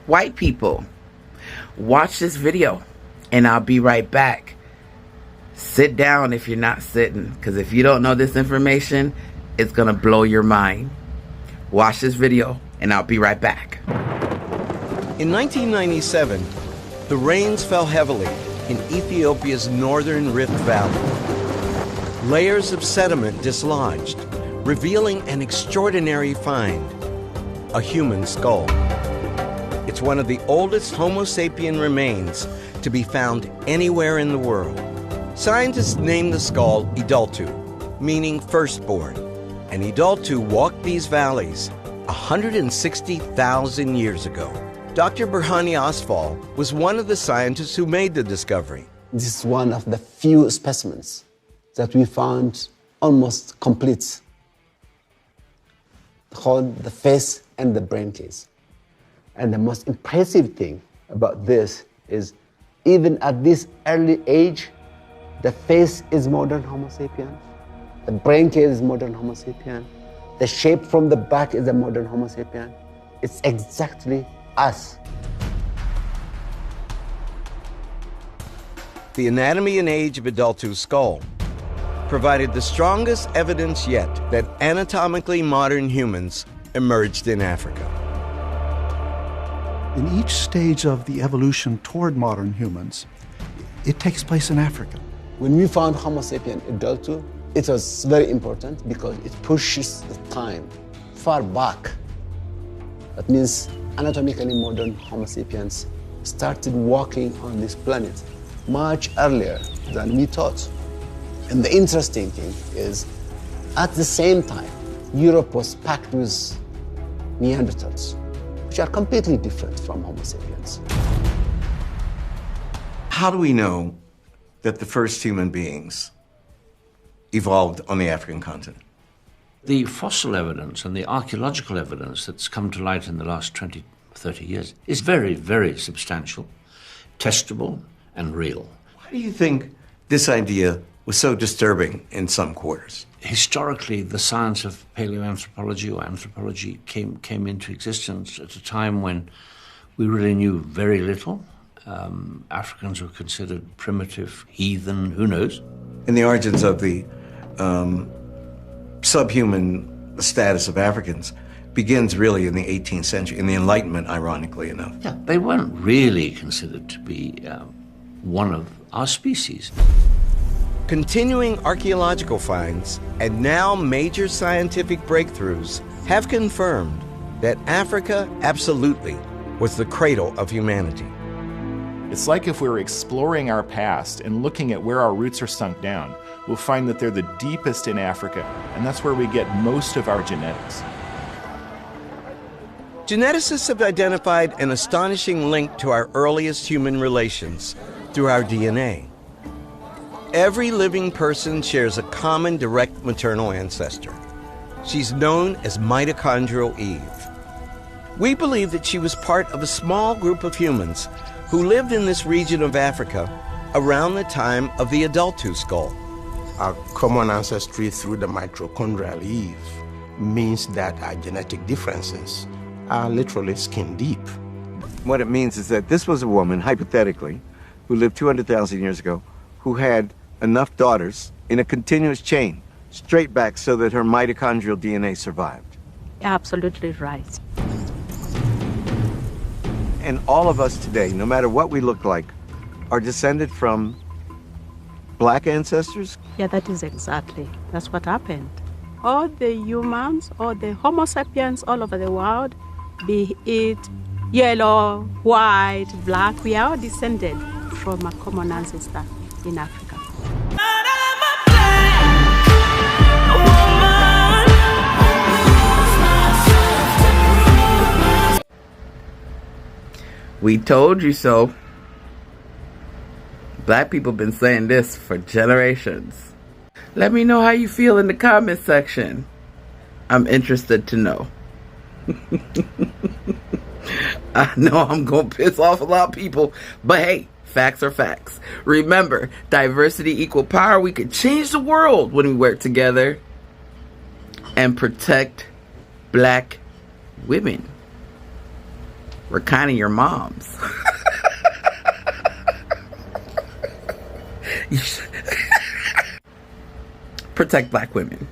white people. Watch this video and I'll be right back. Sit down if you're not sitting, because if you don't know this information, it's going to blow your mind. Watch this video and I'll be right back. In 1997, the rains fell heavily in Ethiopia's northern Rift Valley. Layers of sediment dislodged, revealing an extraordinary find, a human skull. It's one of the oldest Homo sapien remains to be found anywhere in the world. Scientists named the skull Idaltu, meaning firstborn, and Idaltu walked these valleys 160,000 years ago. Dr. Burhani Asfal was one of the scientists who made the discovery. This is one of the few specimens that we found almost complete, called the face and the brain case. And the most impressive thing about this is, even at this early age, the face is modern Homo sapien, the brain case is modern Homo sapien, the shape from the back is a modern Homo sapien. It's exactly us. The anatomy and age of Idaltu's skull provided the strongest evidence yet that anatomically modern humans emerged in Africa. In each stage of the evolution toward modern humans, it takes place in Africa. When we found Homo sapien Idaltu, it was very important because it pushes the time far back. That means anatomically modern Homo sapiens started walking on this planet much earlier than we thought. And the interesting thing is, at the same time, Europe was packed with Neanderthals, which are completely different from Homo sapiens. How do we know that the first human beings evolved on the African continent? The fossil evidence and the archaeological evidence that's come to light in the last 20, 30 years is very, very substantial, testable, and real. Why do you think this idea was so disturbing in some quarters? Historically, the science of paleoanthropology or anthropology came into existence at a time when we really knew very little. Africans were considered primitive, heathen, who knows? And the origins of the subhuman status of Africans begins really in the 18th century, in the Enlightenment, ironically enough. Yeah, they weren't really considered to be one of our species. Continuing archaeological finds and now major scientific breakthroughs have confirmed that Africa absolutely was the cradle of humanity. It's like if we were exploring our past and looking at where our roots are sunk down, we'll find that they're the deepest in Africa, and that's where we get most of our genetics. Geneticists have identified an astonishing link to our earliest human relations through our DNA. Every living person shares a common direct maternal ancestor. She's known as mitochondrial Eve. We believe that she was part of a small group of humans who lived in this region of Africa around the time of the Idaltu skull. Our common ancestry through the mitochondrial Eve means that our genetic differences are literally skin deep. What it means is that this was a woman, hypothetically, who lived 200,000 years ago, who had enough daughters in a continuous chain, straight back so that her mitochondrial DNA survived. Absolutely right. And all of us today, no matter what we look like, are descended from black ancestors? Yeah, that is exactly. That's what happened. All the humans, all the Homo sapiens all over the world, be it yellow, white, black, we are all descended from a common ancestor in Africa. We told you so. Black people been saying this for generations. Let me know how you feel in the comment section. I'm interested to know. I know I'm going to piss off a lot of people, but hey, facts are facts. Remember, diversity equal power. We can change the world when we work together and protect black women. We're kind of your moms. Protect black women.